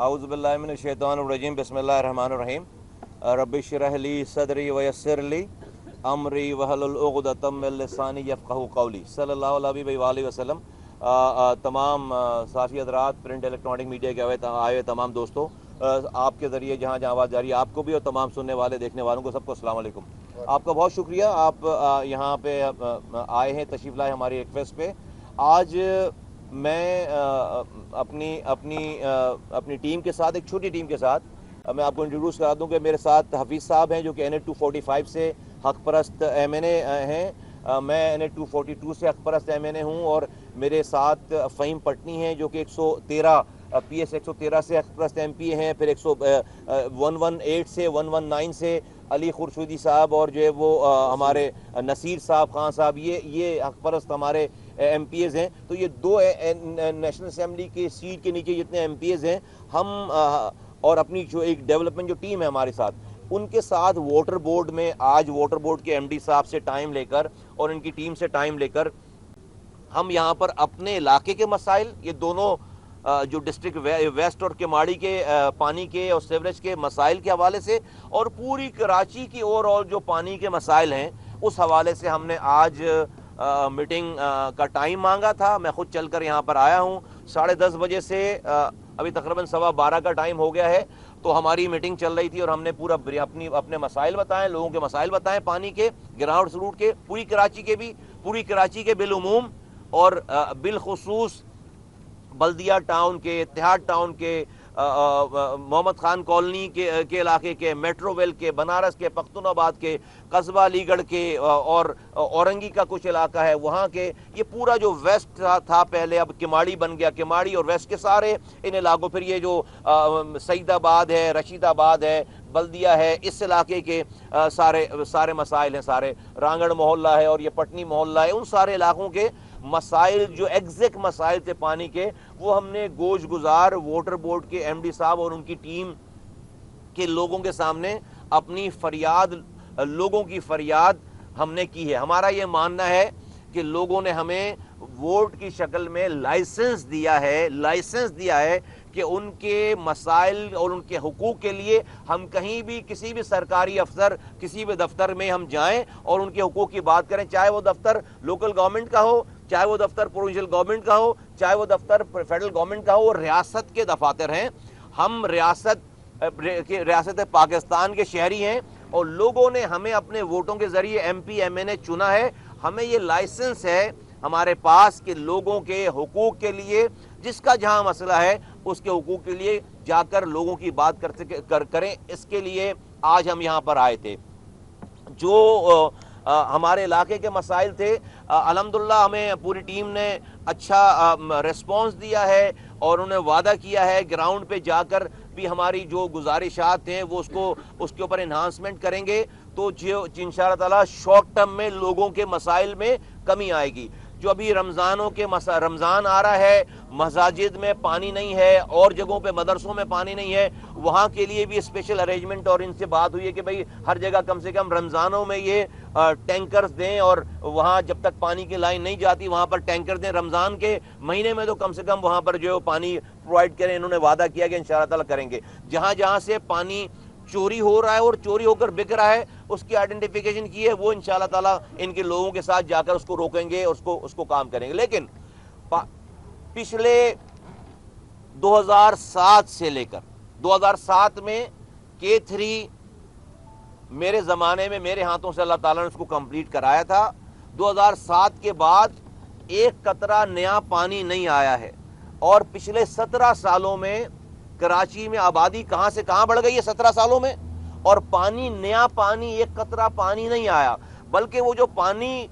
اعوذ باللہ من الشیطان الرجیم بسم اللہ الرحمن الرحیم رب اشرح لی صدری ویسر لی امری واحلل عقدۃ من لسانی یفقہوا قولی صلی اللہ علیہ وآلہ وسلم۔ تمام صحافی حضرات، پرنٹ الیکٹرانک میڈیا کے آئے ہوئے تمام دوستوں، آپ کے ذریعے جہاں جہاں آواز جاری ہے آپ کو بھی، اور تمام سننے والے دیکھنے والوں کو سب کو السلام علیکم۔ آپ کا بہت شکریہ، آپ یہاں پہ آئے ہیں، تشریف لائے ہماری ریکویسٹ پہ۔ آج میں اپنی ٹیم کے ساتھ، ایک چھوٹی ٹیم کے ساتھ، میں آپ کو انٹروڈیوس کرا دوں کہ میرے ساتھ حفیظ صاحب ہیں جو کہ NH 245 سے حق پرست MNA ہیں، میں NH 242 سے حق پرست MNA ہوں، اور میرے ساتھ فہیم پٹنی ہیں جو کہ 113 PS 113 سے حق پرست MP ہیں، پھر 118 سے 119 سے علی خورشیدی صاحب، اور جو ہے وہ ہمارے نصیر صاحب، خان صاحب، یہ حق پرست ہمارے MPs ہیں۔ تو یہ دو نیشنل اسمبلی کی سیٹ کے نیچے جتنے MPs ہیں، ہم اور اپنی جو ایک ڈیولپمنٹ جو ٹیم ہے ہمارے ساتھ، ان کے ساتھ واٹر بورڈ میں آج واٹر بورڈ کے MD صاحب سے ٹائم لے کر اور ان کی ٹیم سے ٹائم لے کر ہم یہاں پر اپنے علاقے کے مسائل، یہ دونوں جو ڈسٹرکٹ ویسٹ اور کماڑی کے پانی کے اور سیوریج کے مسائل کے حوالے سے، اور پوری کراچی کی اوور آل جو پانی کے مسائل ہیں اس حوالے سے ہم نے آج میٹنگ کا ٹائم مانگا تھا۔ میں خود چل کر یہاں پر آیا ہوں 10:30 بجے سے، ابھی تقریباً 12:15 کا ٹائم ہو گیا ہے، تو ہماری میٹنگ چل رہی تھی اور ہم نے پورا اپنے مسائل بتائے، لوگوں کے مسائل بتائے، پانی کے، گراؤنڈ روٹ کے، پوری کراچی کے بالعموم، اور بالخصوص بلدیہ ٹاؤن کے، اتحاد ٹاؤن کے، محمد خان کالونی کے علاقے کے، میٹرو ویل کے، بنارس کے، پختون آباد کے، قصبہ علی گڑھ کے، اور اورنگی کا کچھ علاقہ ہے وہاں کے، یہ پورا جو ویسٹ تھا پہلے، اب کماڑی بن گیا، کماڑی اور ویسٹ کے سارے ان علاقوں، پھر یہ جو سعید آباد ہے، رشید آباد ہے، بلدیہ ہے، اس علاقے کے سارے مسائل ہیں، سارے رانگڑ محلہ ہے اور یہ پٹنی محلہ ہے، ان سارے علاقوں کے مسائل جو ایگزیکٹ مسائل تھے پانی کے، وہ ہم نے گوش گزار واٹر بورڈ کے MD صاحب اور ان کی ٹیم کے لوگوں کے سامنے اپنی فریاد، لوگوں کی فریاد ہم نے کی ہے۔ ہمارا یہ ماننا ہے کہ لوگوں نے ہمیں ووٹ کی شکل میں لائسنس دیا ہے کہ ان کے مسائل اور ان کے حقوق کے لیے ہم کہیں بھی، کسی بھی سرکاری افسر، کسی بھی دفتر میں ہم جائیں اور ان کے حقوق کی بات کریں، چاہے وہ دفتر لوکل گورنمنٹ کا ہو، چاہے وہ دفتر پروونشل گورنمنٹ کا ہو، چاہے وہ دفتر فیڈرل گورنمنٹ کا ہو، وہ ریاست کے دفاتر ہیں۔ ہم ریاست پاکستان کے شہری ہیں اور لوگوں نے ہمیں اپنے ووٹوں کے ذریعے MP MNA چنا ہے۔ ہمیں یہ لائسنس ہے ہمارے پاس کہ لوگوں کے حقوق کے لیے، جس کا جہاں مسئلہ ہے اس کے حقوق کے لیے جا کر لوگوں کی بات کریں۔ اس کے لیے آج ہم یہاں پر آئے تھے۔ جو ہمارے علاقے کے مسائل تھے، الحمدللہ ہمیں پوری ٹیم نے اچھا ریسپانس دیا ہے، اور انہیں وعدہ کیا ہے گراؤنڈ پہ جا کر بھی ہماری جو گزارشات ہیں وہ اس کے اوپر انہانسمنٹ کریں گے، تو جو انشاءاللہ تعالی شارٹ ٹرم میں لوگوں کے مسائل میں کمی آئے گی۔ جو ابھی رمضان آ رہا ہے، مساجد میں پانی نہیں ہے، اور جگہوں پہ مدرسوں میں پانی نہیں ہے، وہاں کے لیے بھی اسپیشل ارینجمنٹ، اور ان سے بات ہوئی ہے کہ بھئی ہر جگہ کم سے کم رمضانوں میں یہ ٹینکرز دیں، اور وہاں جب تک پانی کی لائن نہیں جاتی وہاں پر ٹینکر دیں، رمضان کے مہینے میں تو کم سے کم وہاں پر جو پانی پرووائڈ کریں۔ انہوں نے وعدہ کیا کہ انشاءاللہ تعالیٰ کریں گے۔ جہاں سے پانی چوری ہو رہا ہے اور چوری ہو کر بک رہا ہے، اس کی آئیڈینٹیفیکیشن کی ہے، وہ انشاءاللہ تعالیٰ ان کے لوگوں کے ساتھ جا کر اس کو روکیں گے، اس کو کام کریں گے۔ لیکن پچھلے 2007 سے لے کر 2007 میں K3 میرے زمانے میں میرے ہاتھوں سے اللہ تعالیٰ نے اس کو کمپلیٹ کرایا تھا۔ 2007 کے بعد ایک قطرہ نیا پانی نہیں آیا ہے، اور پچھلے 17 سالوں میں کراچی میں آبادی کہاں سے کہاں بڑھ گئی ہے 17 سالوں میں، اور نیا پانی ایک قطرہ پانی نہیں آیا، بلکہ وہ جو پانی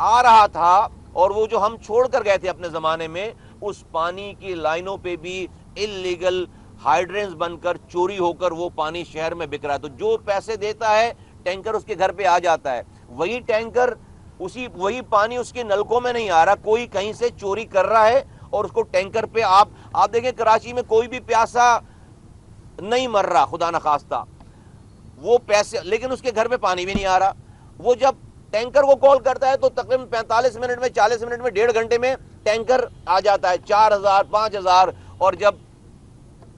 آ رہا تھا اور وہ جو ہم چھوڑ کر گئے تھے اپنے زمانے میں، اس پانی کی لائنوں پہ بھی اللیگل ہائیڈرنز بن کر، چوری ہو کر وہ پانی شہر میں بک رہا ہے۔ تو جو پیسے دیتا ہے ٹینکر اس کے گھر پہ آ جاتا ہے، وہی ٹینکر وہی پانی اس کے نلکوں میں نہیں آ رہا، کوئی کہیں سے چوری کر رہا ہے اور اس کو ٹینکر پہ آپ دیکھیں کراچی میں کوئی بھی پیاسا نہیں مر رہا خدا نخواستہ، وہ پیسے، لیکن اس کے گھر پہ پانی بھی نہیں آ رہا۔ وہ جب ٹینکر کو کال کرتا ہے تو تقریباً 45 منٹ میں، 40 منٹ میں، 1.5 گھنٹے میں ٹینکر آ جاتا ہے، 4000 5000، اور جب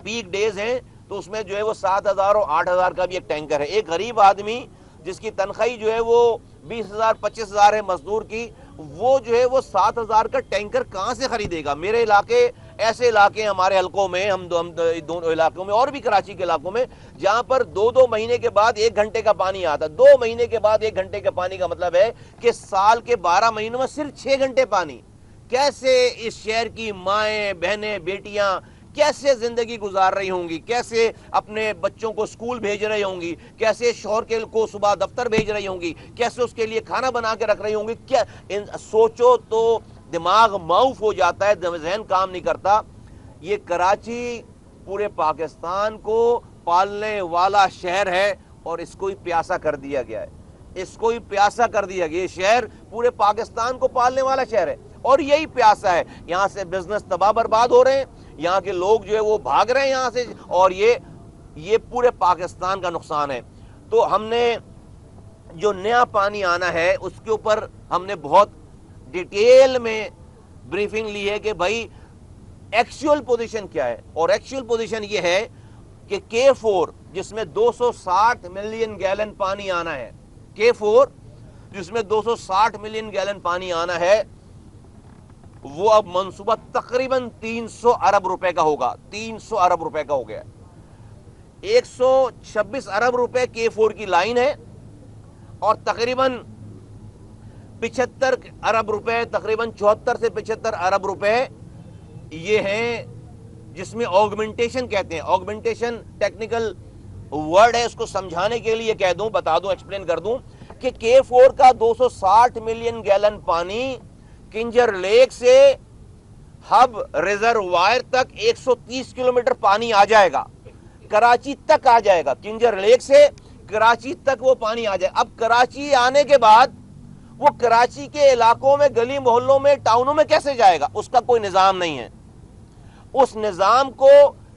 پیک ڈیز ہیں تو اس میں جو ہے وہ 7,000 اور 8,000 کا بھی ایک ٹینکر ہے. ایک غریب آدمی جس کی تنخواہ جو ہے وہ 20,000 25,000 ہے مزدور کی, وہ جو ہے وہ 7,000 کا ٹینکر کہاں سے خریدے گا؟ میرے علاقے ایسے علاقے ہیں ہمارے حلقوں میں, ہم دونوں علاقوں میں اور بھی کراچی کے علاقوں میں, جہاں پر 2 مہینے کے بعد 1 گھنٹے کا پانی آتا. 2 مہینے کے بعد 1 گھنٹے کا پانی کا مطلب ہے کہ سال کے 12 مہینوں میں صرف 6 گھنٹے پانی. کیسے اس شہر کی مائیں بہنیں بیٹیاں کیسے زندگی گزار رہی ہوں گی, کیسے اپنے بچوں کو اسکول بھیج رہی ہوں گی, کیسے شوہر کو صبح دفتر بھیج رہی ہوں گی, کیسے اس کے لیے کھانا بنا کے رکھ رہی ہوں گی. کیا سوچو تو دماغ معاف ہو جاتا ہے, ذہن کام نہیں کرتا. یہ کراچی پورے پاکستان کو پالنے والا شہر ہے اور اس کو ہی پیاسا کر دیا گیا ہے, اس کو ہی پیاسا کر دیا گیا. یہ شہر پورے پاکستان کو پالنے والا شہر ہے اور یہی پیاسا ہے. یہاں سے بزنس تباہ برباد ہو رہے ہیں, یہاں کے لوگ جو ہے وہ بھاگ رہے ہیں یہاں سے, اور یہ پورے پاکستان کا نقصان ہے. تو ہم نے جو نیا پانی آنا ہے اس کے اوپر ہم نے بہت ڈیٹیل میں بریفنگ لی ہے کہ بھائی ایکچوئل پوزیشن کیا ہے. اور ایکچوئل پوزیشن یہ ہے کہ K4 جس میں 260 ملین گیلن پانی آنا ہے, K4 جس میں 260 ملین گیلن پانی آنا ہے, وہ اب منصوبہ تقریباً 300 ارب روپے کا ہوگا. 300 ارب روپے کا ہو گیا. 126 ارب روپے K4 کی لائن ہے اور تقریباً 75 ارب روپے, تقریباً 74 سے 75 ارب روپے یہ ہیں جس میں آگمنٹیشن کہتے ہیں. آگمنٹیشن ٹیکنیکل ورڈ ہے, اس کو سمجھانے کے لیے کہہ دوں, بتا دوں, ایکسپلین کر دوں کہ K4 کا 260 ملین گیلن پانی کنجر لیک سے ہب ریزروائر تک 130 کلومیٹر پانی آ جائے گا, کراچی تک آ جائے گا. کنجر لیک سے کراچی تک وہ پانی آ جائے. اب کراچی آنے کے بعد وہ کراچی کے علاقوں میں, گلی محلوں میں, ٹاؤنوں میں کیسے جائے گا؟ اس کا کوئی نظام نہیں ہے. اس نظام کو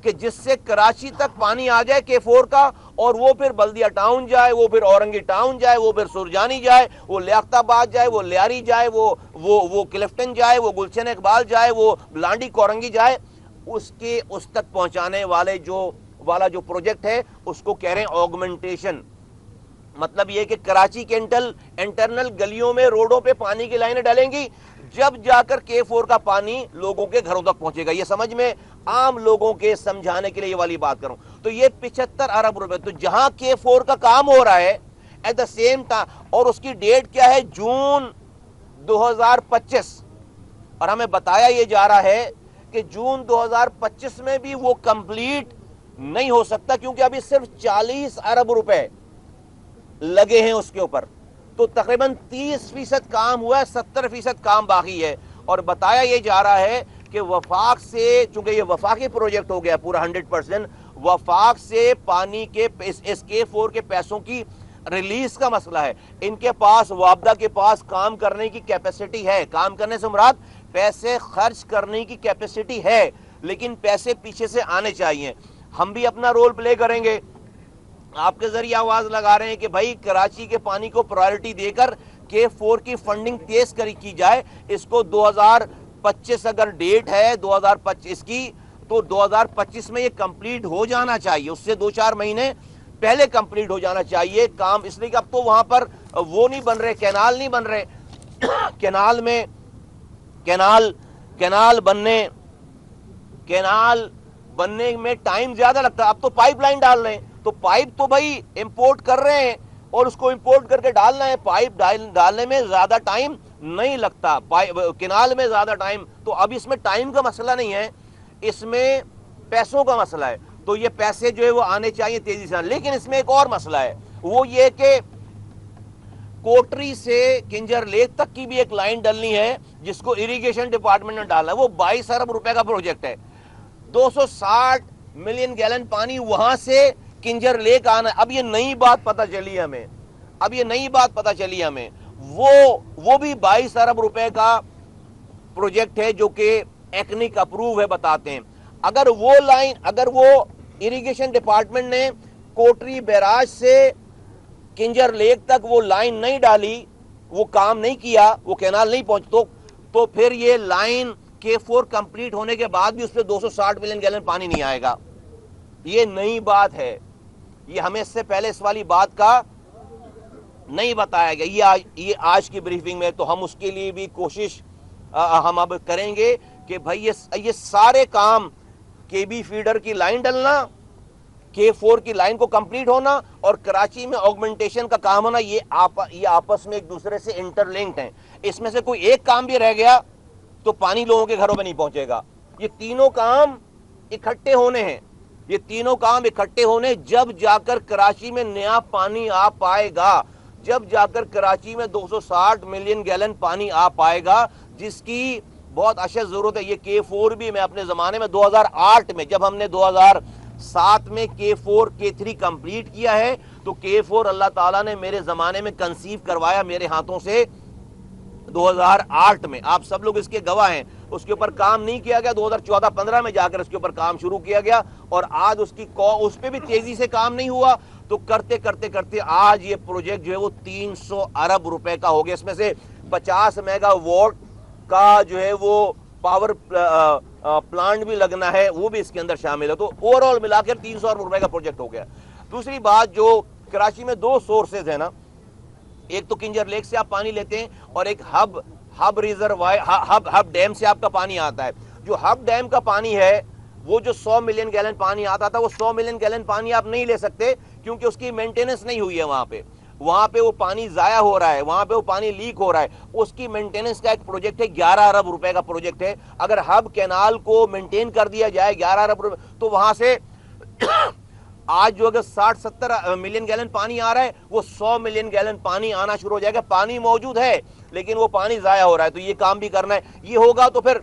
کہ جس سے کراچی تک پانی آ جائے K4 کا, اور وہ پھر بلدیہ ٹاؤن جائے, وہ پھر اورنگی ٹاؤن جائے, وہ پھر سرجانی جائے, وہ لیاقت آباد جائے, وہ لیاری جائے, وہ کلفٹن جائے, وہ گلشن اقبال جائے, وہ لانڈی کورنگی جائے, اس تک پہنچانے والا جو پروجیکٹ ہے اس کو کہہ رہے ہیں آگمنٹیشن. مطلب یہ کہ کراچی کے انٹرنل گلیوں میں روڈوں پہ پانی کی لائنیں ڈالیں گی, جب جا کر K4 کا پانی لوگوں کے گھروں تک پہنچے گا. یہ سمجھ میں عام لوگوں کے سمجھانے کے لیے یہ والی بات کروں تو یہ 75 ارب روپے. تو جہاں K4 کا کام ہو رہا ہے ایٹ دا سیم ٹائم, اور اس کی ڈیٹ کیا ہے؟ جون 2025, اور ہمیں بتایا یہ جا رہا ہے کہ جون 2025 میں بھی وہ کمپلیٹ نہیں ہو سکتا کیونکہ ابھی صرف 40 ارب روپے لگے ہیں اس کے اوپر. تو تقریباً 30% کام ہوا ہے, 70% کام باقی ہے. اور بتایا یہ جا رہا ہے کہ وفاق سے, چونکہ یہ وفاقی پروجیکٹ ہو گیا پورا 100%, وفاق سے پانی کے اس K4 کے پیسوں کی ریلیز کا مسئلہ ہے. ان کے پاس, وابدہ کے پاس کام کرنے کی کیپیسٹی ہے, کام کرنے سے مراد پیسے خرچ کرنے کی کیپیسٹی ہے, لیکن پیسے پیچھے سے آنے چاہیے. ہم بھی اپنا رول پلے کریں گے, آپ کے ذریعے آواز لگا رہے ہیں کہ بھائی کراچی کے پانی کو پرائیورٹی دے کر K4 کی فنڈنگ تیز کی جائے. اس کو 2025 اگر ڈیٹ ہے 2025 کی, تو 2025 میں یہ کمپلیٹ ہو جانا چاہیے, اس سے 2-4 مہینے پہلے کمپلیٹ ہو جانا چاہیے کام. اس لیے کہ اب تو وہاں پر وہ نہیں بن رہے, کینال نہیں بن رہے. کینال بننے میں ٹائم زیادہ لگتا ہے. اب تو پائپ لائن ڈال رہے ہیں, تو پائپ تو بھائی امپورٹ کر رہے ہیں اور اس کو امپورٹ کر کے ڈالنا ہے. پائپ ڈالنے میں زیادہ ٹائم نہیں لگتا, کینال میں زیادہ ٹائم. تو اب اس میں ٹائم کا مسئلہ نہیں ہے, اس میں پیسوں کا مسئلہ ہے. تو یہ پیسے جو ہے وہ آنے چاہیے تیزی سے. لیکن اس میں ایک اور مسئلہ ہے, وہ یہ کہ کوٹری سے کنجر لیک تک کی بھی ایک لائن ڈلنی ہے جس کو اریگیشن ڈپارٹمنٹ نے ڈالا ہے. وہ 22 ارب روپے کا پروجیکٹ ہے. 260 ملین گیلن پانی وہاں سے کنجر لیک آنا ہے. اب یہ نئی بات پتہ چلی ہمیں, وہ بھی 22 ارب روپے کا پروجیکٹ ہے جو کہ ایکنک اپروو ہے, بتاتے ہیں. اگر وہ اریگیشن ڈپارٹمنٹ نے کوٹری بیراج سے کنجر لیک تک وہ لائن نہیں ڈالی, وہ کام نہیں کیا, وہ کینال نہیں پہنچ, تو پھر یہ لائن K4 کمپلیٹ ہونے کے بعد بھی اس پہ 260 ملین گیلن پانی نہیں آئے گا. یہ نئی بات ہے، یہ ہمیں اس سے پہلے اس والی بات کا نہیں بتایا گیا، یہ آج کی بریفنگ میں، تو ہم اس کے لیے بھی کوشش ہم اب کریں گے کہ بھائی یہ سارے کام، کے بی فیڈر کی لائن ڈلنا، K4 کی لائن کو کمپلیٹ ہونا اور کراچی میں آگمنٹیشن کا کام ہونا، یہ آپس میں ایک دوسرے سے انٹر لنکڈ ہیں. اس میں سے کوئی ایک کام بھی رہ گیا تو پانی لوگوں کے گھروں میں نہیں پہنچے گا. یہ تینوں کام اکٹھے ہونے ہیں، یہ تینوں کام اکٹھے ہونے، جب جا کر کراچی میں نیا پانی آ پائے گا، جب جا کر کراچی میں 260 ملین گیلن پانی آ پائے گا، جس کی بہت اشد ضرورت ہے. یہ K4 بھی میں اپنے زمانے میں 2008 میں، جب ہم نے 2007 میں K4 K3 کمپلیٹ کیا ہے، تو K4 اللہ تعالیٰ نے میرے زمانے میں کنسیو کروایا میرے ہاتھوں سے 2008 میں. آپ سب لوگ اس کے گواہ ہیں. اس کے اوپر کام نہیں کیا گیا، 2014-15 میں جا کر اس کے اوپر کام شروع کیا گیا، اور آج اس پہ بھی تیزی سے کام نہیں ہوا، تو کرتے کرتے کرتے آج یہ پروجیکٹ جو ہے وہ 300 ارب روپے کا ہو گیا. اس میں سے 50 میگا واٹ کا جو ہے وہ پاور پلانٹ بھی لگنا ہے، وہ بھی اس کے اندر شامل ہے. تو اوور آل ملا کر 300 ارب روپے کا پروجیکٹ ہو گیا. دوسری بات، جو کراچی میں 2 سورسز ہیں نا، ایک تو کنجر لیک سے آپ پانی لیتے ہیں، اور ایک ہب ڈیم سے آپ کا پانی آتا ہے. جو ہب ڈیم کا پانی ہے، وہ جو 100 ملین گیلن پانی آتا تھا، وہ 100 ملین گیلن پانی آپ نہیں لے سکتے، کیونکہ اس کی مینٹیننس نہیں ہوئی ہے. وہاں پہ وہ پانی ضائع ہو رہا ہے، وہاں پہ وہ پانی لیک ہو رہا ہے. اس کی مینٹیننس کا ایک پروجیکٹ ہے، 11 ارب روپے کا پروجیکٹ ہے. اگر ہب کینال کو مینٹین کر دیا جائے 11 ارب روپے، تو وہاں سے آج جو اگر 60-70 ملین گیلن پانی آ رہا ہے، وہ 100 ملین گیلن پانی آنا شروع ہو جائے گا. پانی موجود ہے لیکن وہ پانی ضائع ہو رہا ہے. تو یہ کام بھی کرنا ہے. یہ ہوگا تو پھر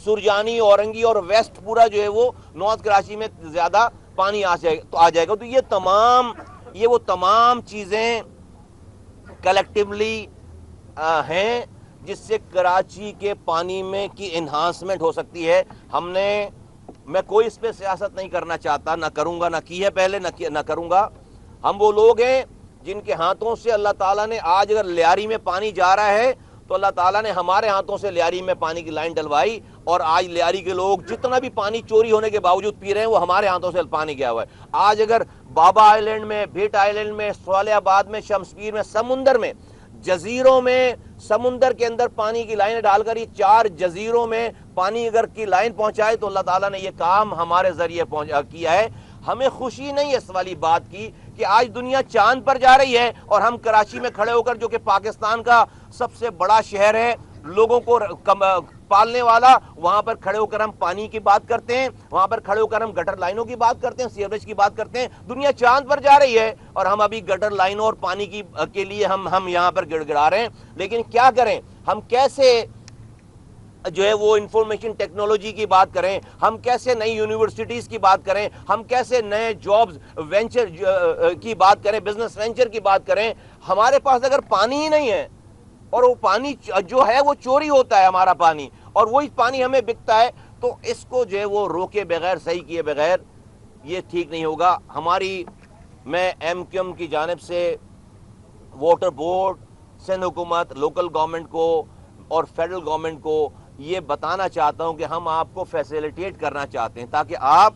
سرجانی، اورنگی اور ویسٹ پورا جو ہے وہ نارتھ کراچی میں زیادہ پانی آ جائے گا. تو یہ وہ تمام چیزیں کلیکٹیولی ہیں جس سے کراچی کے پانی میں کی انہانسمنٹ ہو سکتی ہے. میں کوئی اس پہ سیاست نہیں کرنا چاہتا، نہ کروں گا، نہ کی ہے پہلے، نہ کروں گا. ہم وہ لوگ ہیں جن کے ہاتھوں سے اللہ تعالیٰ نے، آج اگر لیاری میں پانی جا رہا ہے تو اللہ تعالیٰ نے ہمارے ہاتھوں سے لیاری میں پانی کی لائن ڈلوائی، اور آج لیاری کے لوگ جتنا بھی پانی چوری ہونے کے باوجود پی رہے ہیں، وہ ہمارے ہاتھوں سے پانی گیا ہوا ہے. آج اگر بابا آئیلینڈ میں، بھیٹ آئیلینڈ میں، صالح آباد میں، شمس پیر میں، سمندر میں، جزیروں میں، سمندر کے اندر پانی کی لائنیں ڈال کر یہ 4 جزیروں میں پانی اگر کی لائن پہنچائے، تو اللہ تعالیٰ نے یہ کام ہمارے ذریعے کیا ہے. ہمیں خوشی نہیں ہے اس والی بات کی کہ آج دنیا چاند پر جا رہی ہے، اور ہم کراچی میں کھڑے ہو کر، جو کہ پاکستان کا سب سے بڑا شہر ہے، لوگوں کو پالنے والا، وہاں پر کھڑے ہو کر ہم پانی کی بات کرتے ہیں، وہاں پر کھڑے ہو کر ہم گٹر لائنوں کی بات کرتے ہیں، سیوریج کی بات کرتے ہیں. دنیا چاند پر جا رہی ہے اور ہم ابھی گٹر لائنوں اور پانی کے لیے ہم یہاں پر گڑ گڑا رہے ہیں. لیکن کیا کریں، ہم کیسے جو ہے وہ انفارمیشن ٹیکنالوجی کی بات کریں، ہم کیسے نئی یونیورسٹیز کی بات کریں، ہم کیسے نئے جابز وینچر کی بات کریں، بزنس وینچر کی بات کریں. ہمارے پاس اگر پانی ہی نہیں ہے، اور وہ پانی جو ہے وہ چوری ہوتا ہے ہمارا پانی، اور وہی پانی ہمیں بکتا ہے، تو اس کو جو ہے وہ روکے بغیر، صحیح کیے بغیر یہ ٹھیک نہیں ہوگا. میں ایم کیو ایم کی جانب سے واٹر بورڈ، سندھ حکومت، لوکل گورنمنٹ کو اور فیڈرل گورنمنٹ کو یہ بتانا چاہتا ہوں کہ ہم آپ کو فیسیلیٹیٹ کرنا چاہتے ہیں، تاکہ آپ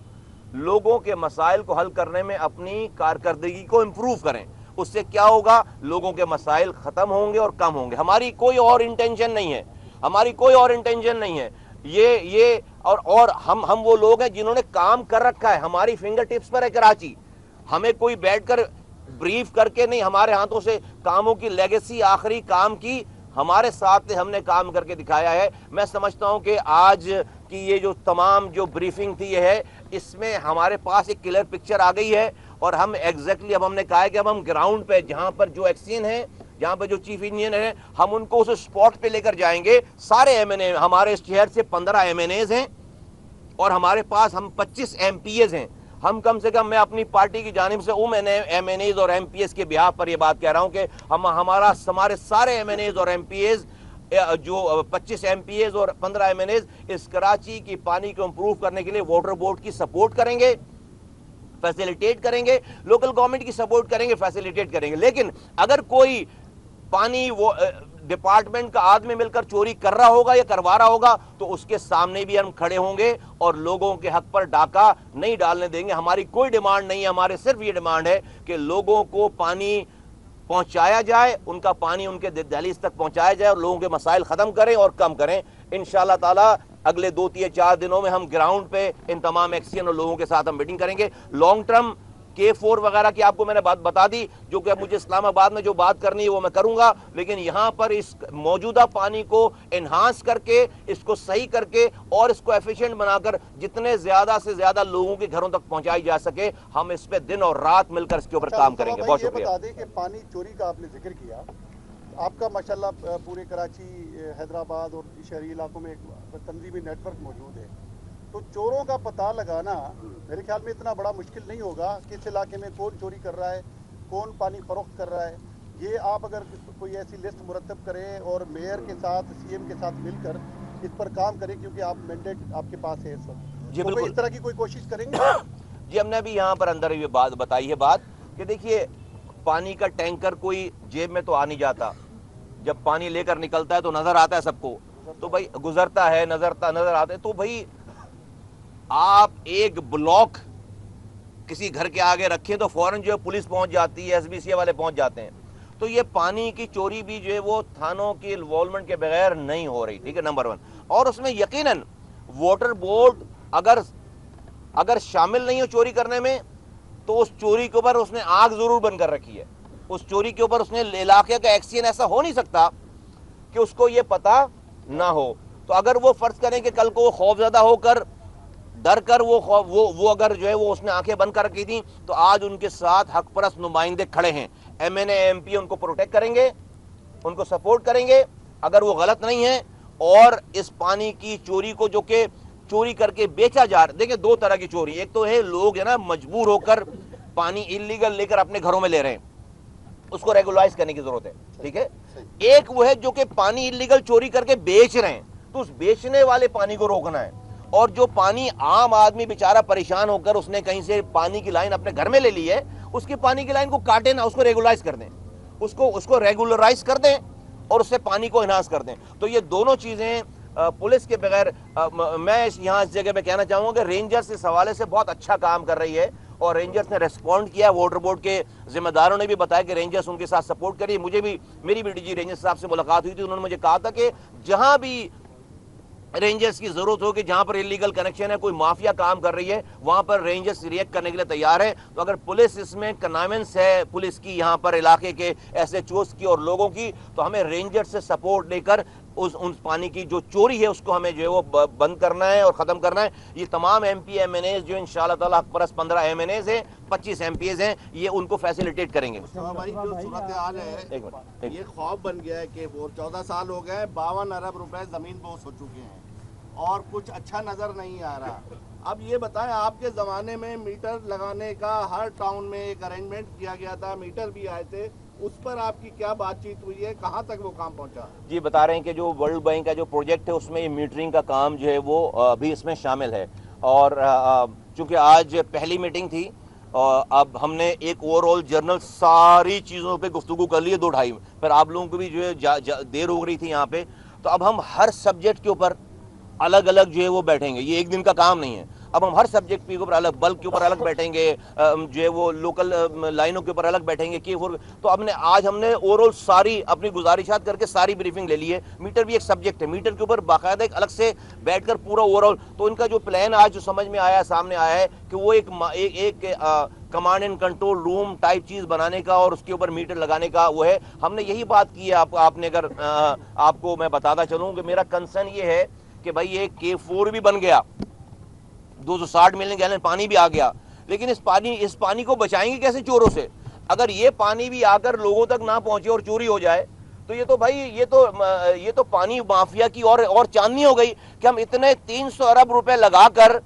لوگوں کے مسائل کو حل کرنے میں اپنی کارکردگی کو امپروو کریں. اس سے کیا ہوگا، لوگوں کے مسائل ختم ہوں گے اور کم ہوں گے. ہماری کوئی اور انٹینشن نہیں ہے. یہ اور ہم وہ لوگ ہیں جنہوں نے کام کر رکھا ہے، ہماری فنگر ٹپس پر ہے کراچی. ہمیں کوئی بیٹھ کر بریف کر کے نہیں، ہمارے ہاتھوں سے کاموں کی لیگیسی، آخری کام کی ہمارے ساتھ ہم نے کام کر کے دکھایا ہے. میں سمجھتا ہوں کہ آج کی یہ جو تمام جو بریفنگ تھی یہ ہے، اس میں ہمارے پاس ایک کلیئر پکچر آ گئی ہے، اور ہم ایگزیکٹلی اب ہم نے کہا ہے کہ اب ہم گراؤنڈ پہ، جہاں پر جو ایکسین ہے، جہاں پہ جو چیف انجینئر ہیں، ہم ان کو اس اسپاٹ پہ لے کر جائیں گے. سارے ایم این اے، ہمارے اس شہر سے 15 ایم این ایز ہیں، اور ہمارے پاس ہم 25 ایم پی ایز ہیں. ہم کم سے کم، میں اپنی پارٹی کی جانب سے ایم این ایز اور ایم پی ایز کے بیہاف پر یہ بات کہہ رہا ہوں کہ ہمارے سارے ایم این ایز اور ایم پی ایز، جو 25 ایم پی ایز اور 15 ایم این ایز، اس کراچی کی پانی کو امپروو کرنے کے لیے واٹر بورڈ کی سپورٹ کریں گے، فیسیلیٹیٹ کریں گے، لوکل گورنمنٹ کی سپورٹ کریں گے، فیسیلیٹیٹ کریں گے. لیکن اگر کوئی پانی ڈپارٹمنٹ کا آدمی مل کر چوری کر رہا ہوگا یا کروا رہا ہوگا تو اس کے سامنے بھی ہم کھڑے ہوں گے اور لوگوں کے حق پر ڈاکہ نہیں ڈالنے دیں گے. ہماری کوئی ڈیمانڈ نہیں ہے, ہمارے صرف یہ ڈیمانڈ ہے کہ لوگوں کو پانی پہنچایا جائے, ان کا پانی ان کے دہلیز تک پہنچایا جائے اور لوگوں کے مسائل ختم کریں اور کم کریں. انشاءاللہ تعالی اگلے 2-4 دنوں میں ہم گراؤنڈ پہ ان تمام ایکسین اور لوگوں کے ساتھ ہم میٹنگ کریں گے. لانگ ٹرم K4 وغیرہ کی آپ کو میں نے بات بتا دی, جو کہ مجھے اسلام آباد میں جو بات کرنی ہے وہ میں کروں گا, لیکن یہاں پر اس موجودہ پانی کو انہانس کر کے, اس کو صحیح کر کے اور اس کو ایفیشینٹ بنا کر جتنے زیادہ سے زیادہ لوگوں کے گھروں تک پہنچائی جا سکے, ہم اس پہ دن اور رات مل کر اس کے اوپر کام کریں گے. بہت شکریہ. بتا دیں کہ پانی چوری کا آپ نے ذکر کیا, آپ کا ماشاءاللہ پورے کراچی, حیدرآباد اور شہری علاقوں میں ایک تنظیمی نیٹ ورک موجود ہے, تو چوروں کا پتہ لگانا میرے خیال میں اتنا بڑا مشکل نہیں ہوگا. کس علاقے میں کون چوری کر رہا ہے, کون پانی فروخت کر رہا ہے, یہ آپ اگر کوئی ایسی لسٹ مرتب کریں اور میئر کے ساتھ, CM کے ساتھ مل کر اس پر کام کریں, کیونکہ آپ مینڈیٹ آپ کے پاس ہے اس وقت, جی بالکل, اس طرح کی کوئی کوشش کریں گے؟ جی ہم نے ابھی یہاں پر اندر یہ بات بتائی ہے بات کہ دیکھیے پانی کا ٹینکر کوئی جیب میں تو آ نہیں جاتا, جب پانی لے کر نکلتا ہے تو نظر آتا ہے سب کو, تو بھائی گزرتا ہے, نظر آتا ہے, تو بھائی آپ ایک بلاک کسی گھر کے آگے رکھیں تو فوراً جو ہے پولیس پہنچ جاتی ہے, SBCA والے پہنچ جاتے ہیں. تو یہ پانی کی چوری بھی جو ہے وہ تھانوں کی انوالومنٹ کے بغیر نہیں ہو رہی, ٹھیک ہے, نمبر 1. اور اس میں یقیناً واٹر بورڈ اگر شامل نہیں ہو چوری کرنے میں تو اس چوری کے اوپر اس نے آگ ضرور بند کر رکھی ہے, اس چوری کے اوپر اس نے علاقے کا ایکسین ایسا ہو نہیں سکتا کہ اس کو یہ پتا نہ ہو. تو اگر وہ فرض کریں کہ کل کو وہ خوف زدہ ہو کر, ڈر کر وہ اگر جو ہے وہ اس نے آنکھیں بند کر رکھی تھیں, تو آج ان کے ساتھ حق پرست نمائندے کھڑے ہیں, MNA MP ان کو پروٹیکٹ کریں گے, ان کو سپورٹ کریں گے اگر وہ غلط نہیں ہیں. اور اس پانی کی چوری کو جو کہ چوری کر کے بیچا جا رہا, دیکھیں 2 طرح کی چوری, ایک تو ہے لوگ ہے نا مجبور ہو کر پانی انلیگل لے کر اپنے گھروں میں لے رہے ہیں, اس کو ریگولائز کرنے کی ضرورت ہے, ٹھیک ہے. ایک وہ ہے جو کہ پانی انلیگل چوری کر کے بیچ رہے ہیں, تو اس بیچنے والے پانی کو روکنا ہے. اور جو پانی عام آدمی بیچارہ پریشان ہو کر اس نے کہیں سے پانی کی لائن اپنے گھر میں لے لی ہے, اس کی پانی کی لائن کو کاٹے نہ, اس کو ریگولائز کر دیں, اس کو ریگولرائز کر دیں اور اس سے پانی کو انہانس کر دیں. تو یہ دونوں چیزیں پولیس کے بغیر, میں یہاں اس جگہ پہ کہنا چاہوں گا کہ رینجرز اس حوالے سے بہت اچھا کام کر رہی ہے اور رینجرز نے ریسپونڈ کیا. واٹر بورڈ کے ذمہ داروں نے بھی بتایا کہ رینجرز ان کے ساتھ سپورٹ کری. مجھے بھی میری بھی DG رینجرز صاحب سے ملاقات ہوئی تھی, انہوں نے مجھے کہا تھا کہ جہاں بھی رینجرز کی ضرورت ہو کہ جہاں پر انلیگل کنیکشن ہے, کوئی مافیا کام کر رہی ہے, وہاں پر رینجرز ریئیکٹ کرنے کے لیے تیار ہے. تو اگر پولیس اس میں کنائنس ہے پولیس کی یہاں پر علاقے کے SHOs کی اور لوگوں کی, تو ہمیں رینجرز سے سپورٹ لے کر ان پانی کی جو چوری ہے اس کو ہمیں جو ہے وہ بند کرنا ہے اور ختم کرنا ہے. یہ تمام MP MNAs جو انشاءاللہ تعالیٰ حق پرست 15 MNAs ہیں, 25 MPs ہیں, یہ ان کو فیسیلیٹیٹ کریں گے. بھائی جو صورتحال ہے یہ خواب بن گیا ہے کہ وہ 14 سال ہو گئے, 52 ارب روپے زمین بوس ہو چکے ہیں اور کچھ اچھا نظر نہیں آ رہا. اب یہ بتائیں, آپ کے زمانے میں میٹر لگانے کا ہر ٹاؤن میں ایک ارینجمنٹ کیا گیا تھا, میٹر بھی آئے تھے, اس پر آپ کی کیا بات چیت ہوئی ہے, کہاں تک وہ کام پہنچا؟ جی بتا رہے ہیں کہ جو ورلڈ بینک کا جو پروجیکٹ ہے اس میں یہ میٹرنگ کا کام جو ہے وہ ابھی اس میں شامل ہے. اور چونکہ آج پہلی میٹنگ تھی, اب ہم نے ایک اوور آل جرنل ساری چیزوں پہ گفتگو کر لی ہے 2-2.5 میں, پھر آپ لوگوں کو بھی جو ہے دیر ہو رہی تھی یہاں پہ, تو اب ہم ہر سبجیکٹ کے اوپر الگ الگ جو ہے وہ بیٹھیں گے. یہ ایک دن کا کام نہیں ہے, اب ہم ہر سبجیکٹ کے اوپر الگ, بلک کے اوپر الگ بیٹھیں گے, جو ہے وہ لوکل لائنوں کے اوپر الگ بیٹھیں گے. تو آج ہم نے اوور آل ساری اپنی گزارشات کر کے ساری بریفنگ لے لی ہے. میٹر بھی ایک سبجیکٹ ہے, میٹر کے اوپر باقاعدہ ایک الگ سے بیٹھ کر پورا اوور آل, تو ان کا جو پلان آج جو سمجھ میں آیا, سامنے آیا ہے کہ وہ ایک command and control room type چیز بنانے کا اور اس کے اوپر میٹر لگانے کا وہ ہے. ہم نے یہی بات کی ہے. آپ نے اگر آپ کو میں بتاتا چلوں کہ میرا کنسرن یہ ہے کہ بھائی یہ K4 بھی بن گیا, 260 ملین گیلن پانی بھی آ گیا, لیکن اس پانی کو بچائیں گے کیسے چوروں سے؟ اگر یہ پانی بھی آ کر لوگوں تک نہ پہنچے اور چوری ہو جائے تو یہ تو بھائی یہ تو پانی مافیا کی اور چاندنی ہو گئی کہ ہم اتنے 300 ارب روپے لگا کر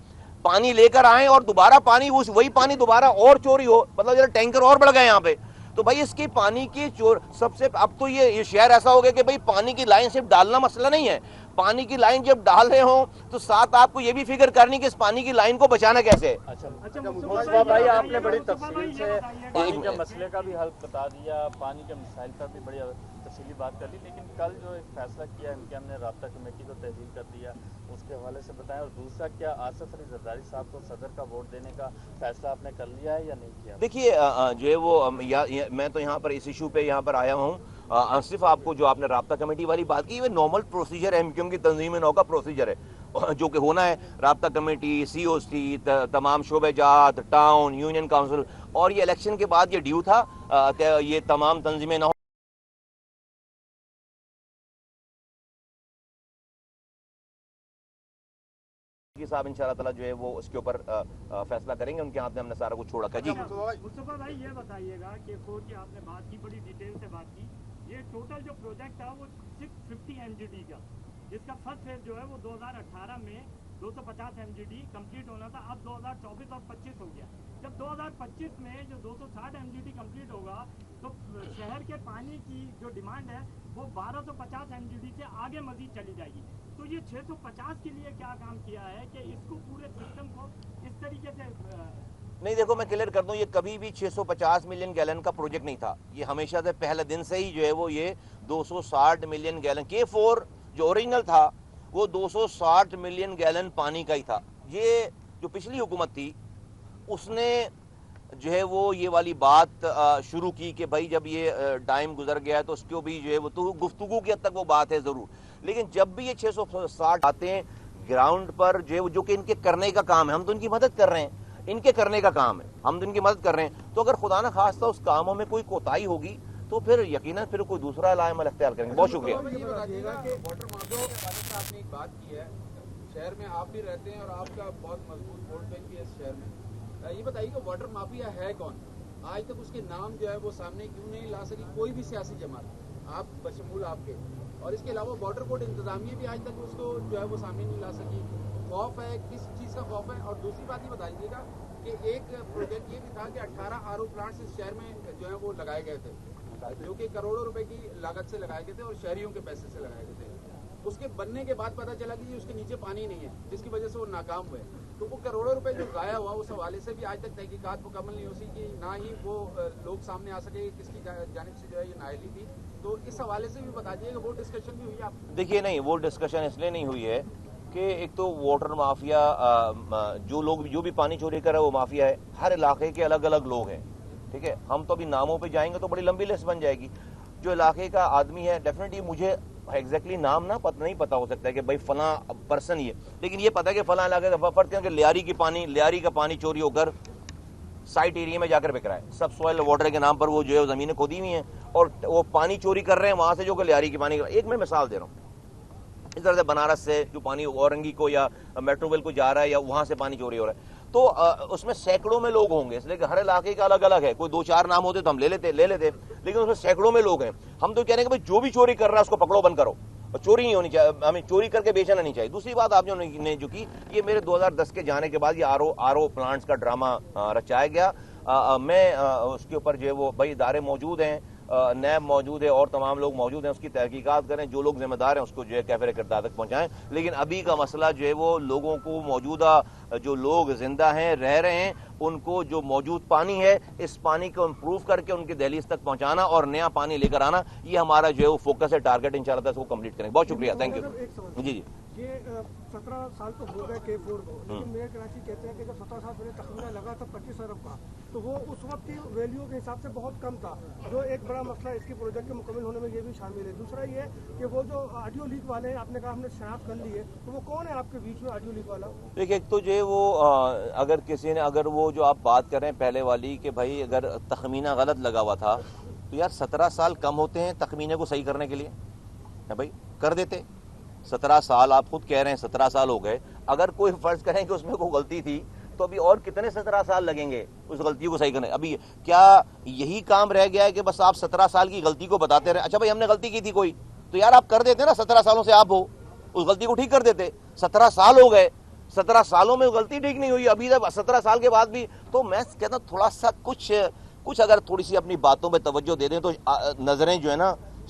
پانی لے کر آئیں اور دوبارہ وہی پانی دوبارہ اور چوری ہو, مطلب جب ٹینکر اور بڑھ گئے یہاں پہ. تو بھائی اس کی پانی کی سب سے اب تو یہ شہر ایسا ہو گیا کہ بھائی پانی کی لائن صرف ڈالنا مسئلہ نہیں ہے, پانی کی لائن جب ڈال رہے ہوں تو ساتھ آپ کو یہ بھی فکر کرنی کہ اس پانی کی لائن کو بچانا کیسے ہے. مصطفیٰ بھائی آپ نے بڑی تفصیل سے پانی کے مسئلے کا بھی حل بتا دیا, پانی کے مسائل پر بھی بڑی تفصیلی بات کر لی, لیکن کل جو ایک فیصلہ کیا ان کے ہم نے رابطہ کمیٹی کو تحویل کر دیا, اس کے حوالے سے بتائیں. اور دوسرا, کیا آصف علی زرداری صاحب کو صدر کا ووٹ دینے کا فیصلہ آپ نے کر لیا ہے یا نہیں کیا؟ دیکھیے جو ہے وہ میں تو یہاں پر اس ایشو پہ یہاں پر آیا ہوں, صرف آپ کو جو آپ نے رابطہ کمیٹی والی بات کی, یہ نارمل پروسیجر ہے, ایم کیو ایم کی تنظیم نو کا پروسیجر ہے جو کہ ہونا ہے. رابطہ کمیٹی, سی او سی, تمام شعبہ جات, ٹاؤن, یونین کاؤنسل, اور یہ الیکشن کے بعد یہ ڈیو تھا کہ یہ تمام تنظیمیں نو صاحب انشاءاللہ تعالیٰ جو ہے وہ اس کے اوپر فیصلہ کریں گے. ان کے ہاتھ میں ہم نے سارا کچھ چھوڑا تھا. جی مصطفیٰ بھائی یہ بتائیے گا کہ فور کی آپ نے بات کی, بڑی ڈیٹیل سے بات کی, یہ ٹوٹل جو پروجیکٹ تھا وہ 650 MGD کا, جس کا فرسٹ فیز جو ہے وہ 2018 میں 250 MGD کمپلیٹ ہونا تھا. اب 2024 اور 25 ہو گیا. جب 2025 میں جو 260 MGD کمپلیٹ ہوگا تو شہر کے پانی کی جو ڈیمانڈ ہے وہ 1250 MGD سے آگے مزید چلی جائے گی. تو یہ 650 کے لیے کیا کام کیا ہے کہ اس کو پورے سسٹم کو اس طریقے سے نہیں. دیکھو میں کلیئر کر دوں, یہ کبھی بھی 650 ملین گیلن کا پروجیکٹ نہیں تھا. یہ ہمیشہ سے پہلے دن سے ہی جو ہے وہ یہ 260 ملین گیلن K4 جو اوریجنل تھا وہ 260 ملین گیلن پانی کا ہی تھا. یہ جو پچھلی حکومت تھی اس نے جو ہے وہ یہ والی بات شروع کی کہ بھائی جب یہ ٹائم گزر گیا ہے تو اس کو بھی جو ہے وہ تو گفتگو کی حد تک وہ بات ہے ضرور, لیکن جب بھی یہ 660 آتے ہیں گراؤنڈ پر جو ہے جو کہ ان کے کرنے کا کام ہے, ہم تو ان کی مدد کر رہے ہیں, ان کے کرنے کا کام ہے, ہم تو ان کی مدد کر رہے ہیں. تو اگر خدا نہ خواستہ اس کاموں میں کوئی کوتاہی ہوگی تو پھر یقیناً پھر کوئی دوسرا علائم اختیار کریں گے. بہت شکریہ. یہ بتائیے گا کہ واٹر مافیا کے بارے میں آپ نے ایک بات کی ہے, شہر میں آپ بھی رہتے ہیں اور آپ کا بہت مضبوط ووٹ بینک بھی ہے اس شہر میں. یہ بتائیے کہ واٹر مافیا ہے کون؟ آج تک اس کے نام جو ہے وہ سامنے کیوں نہیں لا سکی کوئی بھی سیاسی جماعت, آپ بشمول آپ کے, اور اس کے علاوہ بارڈر کوڈ انتظامیہ بھی آج تک اس کو جو ہے وہ سامنے نہیں لا سکی. خوف ہے, کس چیز کا خوف ہے؟ اور دوسری بات یہ بتائیے گا کہ ایک پروجیکٹ یہ بھی تھا کہ 18 RO پلانٹس اس شہر میں جو ہے وہ لگائے گئے تھے, جو کہ کروڑوں روپے کی لاگت سے لگائے گئے تھے اور شہریوں کے پیسے سے لگائے گئے تھے. اس کے بننے کے بعد پتہ چلا کہ اس کے نیچے پانی نہیں ہے, جس کی وجہ سے وہ ناکام ہوئے. تو وہ کروڑوں روپے جو ضائع ہوا اس حوالے سے بھی آج تک تحقیقات مکمل نہیں ہو سکی, نہ ہی وہ لوگ سامنے آ سکے کس کی جانب سے جو ہے یہ نااہلی تھی. تو اس حوالے سے بھی بتا دیجیے کہ وہ ڈسکشن بھی ہوئی آپ؟ دیکھیے نہیں, وہ ڈسکشن اس لیے نہیں ہوئی ہے کہ ایک تو واٹر مافیا جو لوگ جو بھی پانی چوری کر رہے ہیں وہ مافیا ہے. ہر علاقے کے الگ الگ لوگ ہیں, ٹھیک ہے. ہم تو ابھی ناموں پہ جائیں گے تو بڑی لمبی لسٹ بن جائے گی. جو علاقے کا آدمی ہے ڈیفینیٹلی مجھے ایگزیکٹلی نام نہیں پتا ہو سکتا ہے کہ بھائی فلاں پرسن یہ, لیکن یہ پتا ہے کہ فلاں علاقے کا فرق ہے کہ لیاری کا پانی چوری ہو کر سائٹ ایریا میں جا کر بک رہا ہے. سب سوائل واٹر کے نام پر وہ جو ہے زمینیں کھودی ہوئی ہیں اور وہ پانی چوری کر رہے ہیں وہاں سے جو کہ لیاری کی پانی. ایک میں مثال دے رہا ہوں, اس طرح سے بنارس سے جو پانی اورنگی کو یا میٹرو ویل کو جا رہا ہے یا وہاں سے پانی چوری ہو رہا ہے, تو اس میں سینکڑوں میں لوگ ہوں گے, اس لیے کہ ہر علاقے کا الگ الگ ہے. کوئی 2-4 نام ہوتے تو ہم لے لیتے, لیکن اس میں سینکڑوں میں لوگ ہیں. ہم تو کہہ رہے ہیں کہ بھائی جو بھی چوری کر رہا ہے اس کو پکڑو, بند کرو, اور چوری نہیں ہونی چاہیے, ہمیں چوری کر کے بیچنا نہیں چاہیے. دوسری بات آپ نے جو کی, یہ میرے 2010 کے جانے کے بعد یہ RO پلانٹس کا ڈرامہ رچایا گیا. میں اس کے اوپر جو ہے وہ بھائی ادارے موجود ہیں, نیب موجود ہے اور تمام لوگ موجود ہیں, اس کی تحقیقات کریں, جو لوگ ذمہ دار ہیں اس کو جو ہے کیفر کردار تک پہنچائیں. لیکن ابھی کا مسئلہ جو ہے وہ لوگوں کو, موجودہ جو لوگ زندہ ہیں رہ رہے ہیں ان کو جو موجود پانی ہے اس پانی کو امپروو کر کے ان کی دہلیز تک پہنچانا اور نیا پانی لے کر آنا, یہ ہمارا جو ہے وہ فوکس ہے, ٹارگیٹ انشاءاللہ اس کو کمپلیٹ کریں. بہت شکریہ, تھینک یو. جی یہ 17 سال تو ہو گئے K4 کو, لیکن میئر کراچی کہتے ہیں کہ جب 17 سال پہلے تخمینہ لگا تھا 25 ارب کا, تو وہ اس وقت کی ویلیو کے حساب سے بہت کم تھا, جو ایک بڑا مسئلہ اس کی پروجیکٹ کے مکمل ہونے میں یہ بھی شامل ہے. دوسرا یہ کہ وہ جو آڈیو لیک والے ہیں, آپ نے کہا ہم نے شناخت کر لی ہے, تو وہ کون ہے آپ کے بیچ میں آڈیو لیک والا؟ دیکھیے ایک تو جو ہے وہ اگر کسی نے, اگر وہ جو آپ بات کر رہے ہیں پہلے والی کہ بھائی اگر تخمینہ غلط لگا ہوا تھا تو یار 17 سال کم ہوتے ہیں تخمینے کو صحیح کرنے کے لیے, بھائی کر دیتے. 17 سال آپ خود کہہ رہے ہیں 17 سال ہو گئے, اگر کوئی فرض کریں کہ اس میں کوئی غلطی تھی تو ابھی اور کتنے 17 سال لگیں گے اس غلطی کو صحیح کرنے. ابھی کیا یہی کام رہ گیا ہے کہ بس آپ 17 سال کی غلطی کو بتاتے رہے؟ اچھا بھائی ہم نے غلطی کی تھی کوئی, تو یار آپ کر دیتے نا, 17 سالوں سے آپ ہو, اس غلطی کو ٹھیک کر دیتے. 17 سال ہو گئے, 17 سالوں میں غلطی ٹھیک نہیں ہوئی, ابھی تک 17 سال کے بعد بھی. تو میں کہتا ہوں تھوڑا سا کچھ اگر تھوڑی سی اپنی باتوں پہ توجہ دے دیں تو نظریں جو ہے نا